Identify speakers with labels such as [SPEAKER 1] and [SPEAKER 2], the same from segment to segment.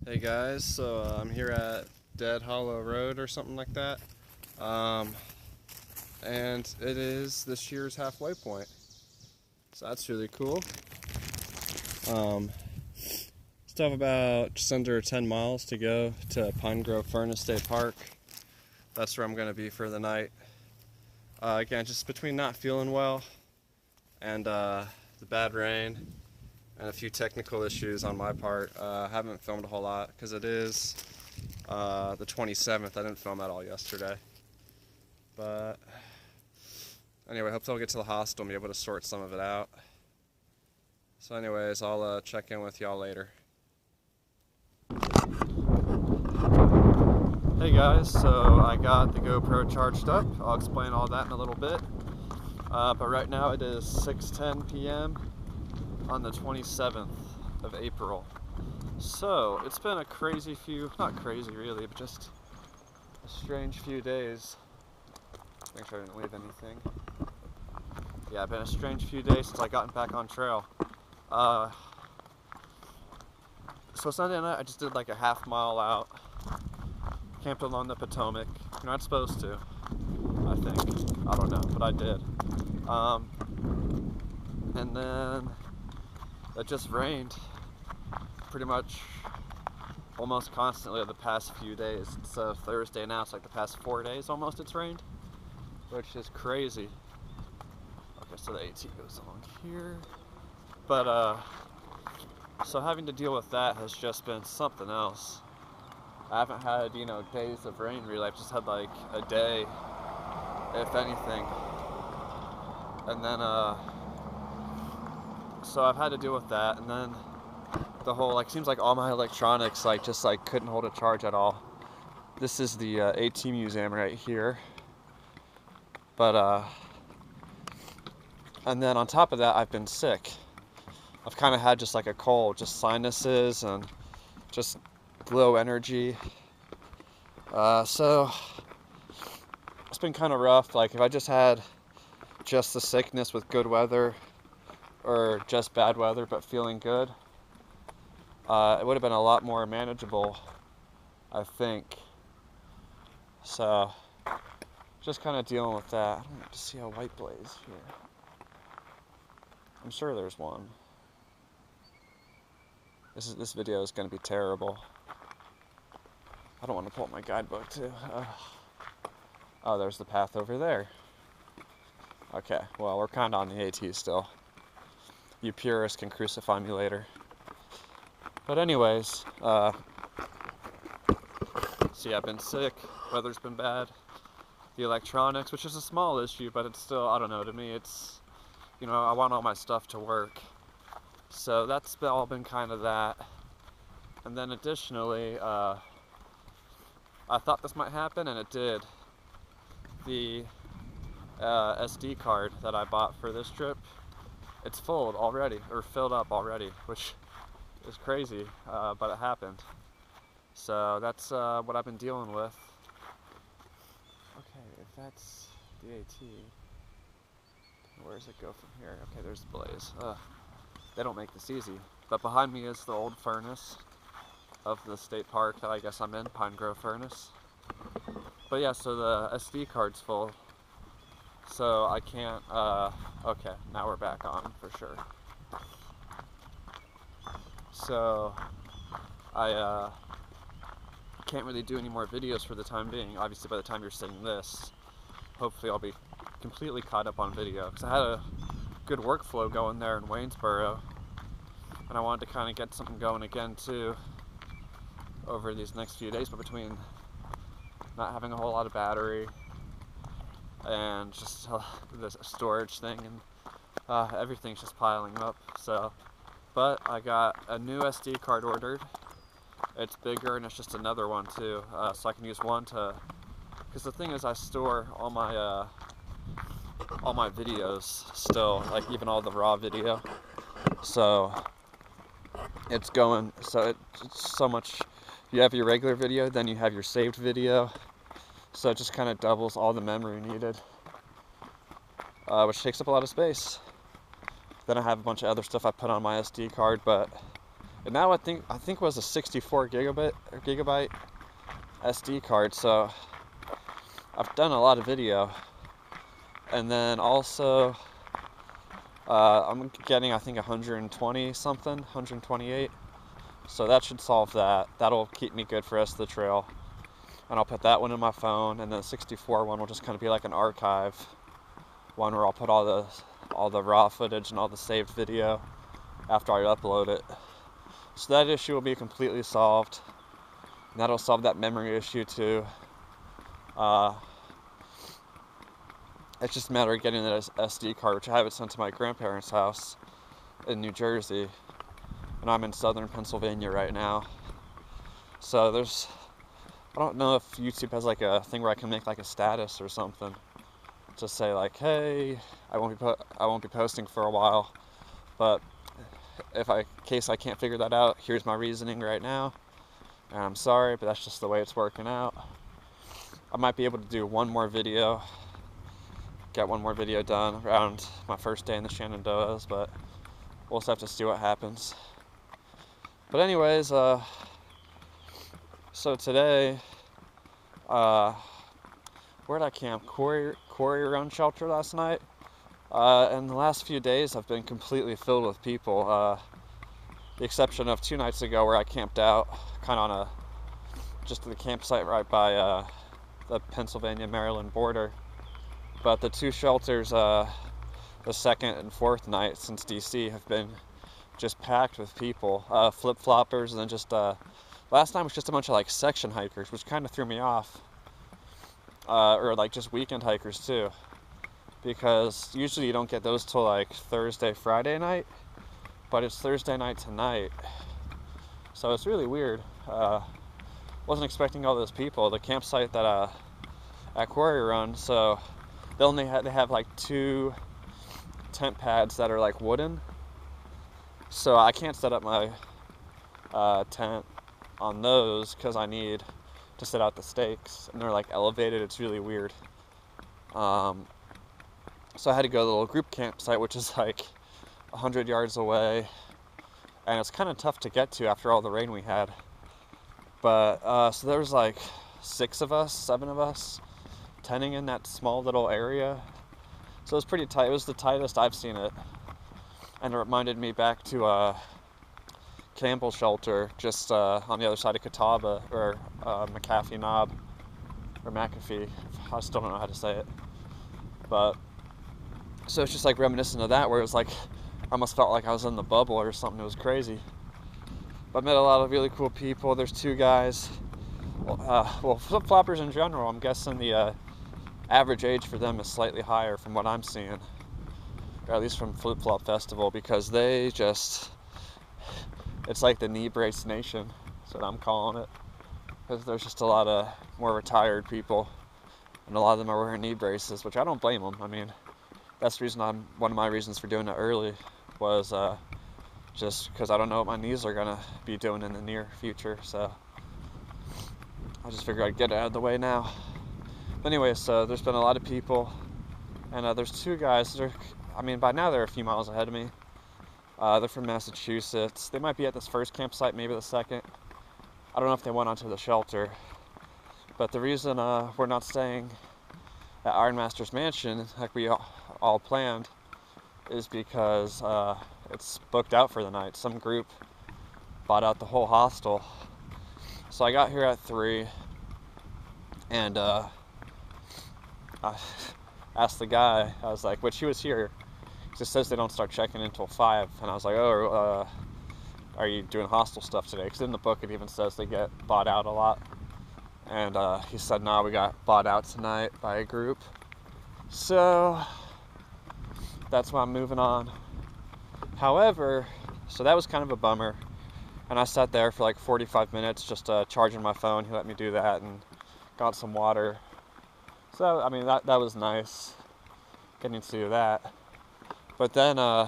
[SPEAKER 1] Hey guys, so I'm here at Dead Hollow Road or something like that, and it is this year's halfway point, so that's really cool. Still have about just under 10 miles to go to Pine Grove Furnace State Park. That's where I'm going to be for the night. Again, just between not feeling well and the bad rain and a few technical issues on my part, I haven't filmed a whole lot because it is the 27th. I didn't film at all yesterday. But anyway, hopefully I'll get to the hospital and be able to sort some of it out. So anyways, I'll check in with y'all later. Hey guys, so I got the GoPro charged up. I'll explain all that in a little bit. But right now it is 6:10 p.m. on the 27th of April. So it's been a crazy few, not crazy really, but just a strange few days. Make sure I didn't leave anything. Yeah, it's been a strange few days since I gotten back on trail. So Sunday night I just did like a half mile out. Camped along the Potomac. You're not supposed to, I think. I don't know, but I did. And then it just rained pretty much almost constantly the past few days. It's Thursday now, it's like the past 4 days almost it's rained, which is crazy. Okay, so the AT goes along here. But, so having to deal with that has just been something else. I haven't had, days of rain really. I've just had like a day, if anything. And then, so I've had to deal with that. And then the whole, seems like all my electronics, just couldn't hold a charge at all. This is the AT museum right here. But, and then on top of that, I've been sick. I've kind of had just a cold, just sinuses and just low energy. So it's been kind of rough. If I just had just the sickness with good weather or just bad weather but feeling good, it would have been a lot more manageable, I think. So just kind of dealing with that. I don't have to see a white blaze here. I'm sure there's one. This video is going to be terrible. I don't want to pull up my guidebook too. Oh, there's the path over there. Okay, well, we're kind of on the AT still. You purists can crucify me later. But anyways, so yeah, I've been sick, weather's been bad. The electronics, which is a small issue, but it's still, I don't know, to me it's, I want all my stuff to work. So that's all been kind of that. And then additionally, I thought this might happen, and it did. The SD card that I bought for this trip, it's full already, or filled up already, which is crazy, but it happened. So that's what I've been dealing with. Okay, if that's the AT, where does it go from here? Okay, there's the blaze. They don't make this easy. But behind me is the old furnace of the state park that I guess I'm in, Pine Grove Furnace. But yeah, so the SD card's full. So I can't, okay, now we're back on for sure. So I can't really do any more videos for the time being. Obviously by the time you're seeing this, hopefully I'll be completely caught up on video. Because I had a good workflow going there in Waynesboro. And I wanted to kind of get something going again too over these next few days, but between not having a whole lot of battery and just this storage thing and everything's just piling up. So, but I got a new SD card ordered. It's bigger and it's just another one too, so I can use one to, because the thing is I store all my videos still, even all the raw video. So it's going, so it's so much. You have your regular video, then you have your saved video. So it just kind of doubles all the memory needed, which takes up a lot of space. Then I have a bunch of other stuff I put on my SD card, but And now I think it was a 64 gigabyte SD card. So I've done a lot of video, and then also I'm getting, I think, 120 something, 128. So that should solve that. That'll keep me good for the rest of the trail. And I'll put that one in my phone, and then the 64 one will just kind of be like an archive one where I'll put all the raw footage and all the saved video after I upload it. So that issue will be completely solved. And that'll solve that memory issue too. It's just a matter of getting that SD card, which I have it sent to my grandparents' house in New Jersey. And I'm in southern Pennsylvania right now. So I don't know if YouTube has like a thing where I can make like a status or something to say like, hey, I won't be posting for a while, but in case I can't figure that out, here's my reasoning right now, and I'm sorry, but that's just the way it's working out. I might be able to do one more video, get one more video done around my first day in the Shenandoahs, but we'll just have to see what happens. But anyways, so today, where'd I camp? Quarry Run Shelter last night. And the last few days have been completely filled with people. The exception of 2 nights ago where I camped out, kind of on just the campsite right by the Pennsylvania-Maryland border. But the 2 shelters, the 2nd and 4th night since DC, have been just packed with people, flip-floppers, and then just last time was just a bunch of like section hikers, which kind of threw me off, or like just weekend hikers too, because usually you don't get those till like Thursday, Friday night, but it's Thursday night tonight, so it's really weird. Wasn't expecting all those people. The campsite that at Quarry Run, so they have like 2 tent pads that are like wooden, so I can't set up my tent on those because I need to set out the stakes, and they're like elevated. It's really weird. So I had to go to the little group campsite, which is like 100 yards away, and it's kind of tough to get to after all the rain we had. But so there was like 7 of us tenting in that small little area, so it was pretty tight. It was the tightest I've seen it, and it reminded me back to Campbell Shelter, just on the other side of Catawba, or McAfee Knob, or McAfee, I still don't know how to say it, but so it's just like reminiscent of that, where it was like, I almost felt like I was in the bubble or something. It was crazy. But I met a lot of really cool people. There's 2 guys, well, flip-floppers in general, I'm guessing the average age for them is slightly higher from what I'm seeing, or at least from Flip Flop Festival, because they just, it's like the knee brace nation. That's what I'm calling it, because there's just a lot of more retired people, and a lot of them are wearing knee braces, which I don't blame them. I mean, that's the reason one of my reasons for doing it early was just because I don't know what my knees are gonna be doing in the near future, so I just figured I'd get it out of the way now. But anyway, so there's been a lot of people, and there's 2 guys. I mean, by now they're a few miles ahead of me. They're from Massachusetts. They might be at this first campsite, maybe the second. I don't know if they went onto the shelter. But the reason we're not staying at Ironmaster's Mansion like we all planned is because it's booked out for the night. Some group bought out the whole hostel. So I got here at 3, and I asked the guy, I was like, which he was here, because it says they don't start checking in until 5, and I was like, oh, are you doing hostel stuff today? Because in the book it even says they get bought out a lot. And he said, no, we got bought out tonight by a group. So that's why I'm moving on. However, so that was kind of a bummer. And I sat there for like 45 minutes just charging my phone. He let me do that and got some water. So, I mean, that was nice, getting to do that. But then I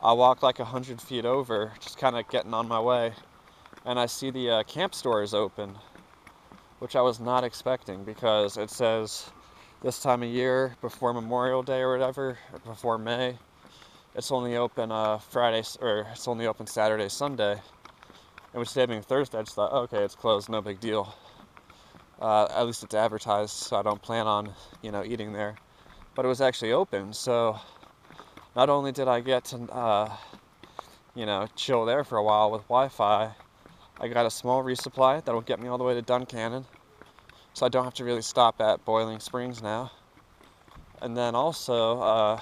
[SPEAKER 1] walked like 100 feet over, just kind of getting on my way. And I see the camp store is open, which I was not expecting, because it says this time of year, before Memorial Day or whatever, or before May, it's only open Friday, or it's only open Saturday, Sunday. And with today being Thursday, I just thought, okay, it's closed, no big deal. At least it's advertised, so I don't plan on, eating there. But it was actually open, so not only did I get to, chill there for a while with Wi-Fi, I got a small resupply that'll get me all the way to Duncannon, so I don't have to really stop at Boiling Springs now. And then also,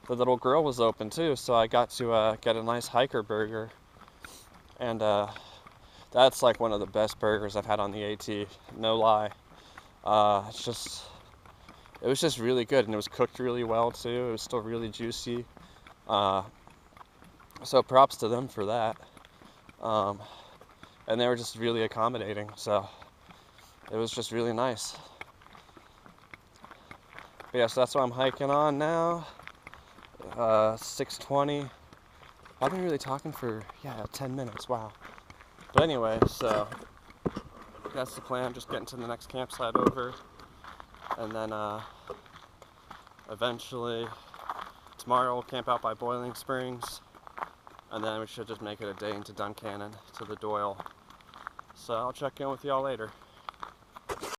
[SPEAKER 1] the Little Grill was open too, so I got to get a nice hiker burger, and that's like one of the best burgers I've had on the AT, no lie. It was just really good, and it was cooked really well too. It was still really juicy, so props to them for that. And they were just really accommodating, so it was just really nice. But yeah, so that's what I'm hiking on now. 6:20. I've been really talking for 10 minutes. Wow. But anyway, so that's the plan. Just getting to the next campsite over, and then eventually tomorrow we'll camp out by Boiling Springs, and then we should just make it a day into Duncannon to the Doyle. So I'll check in with y'all later.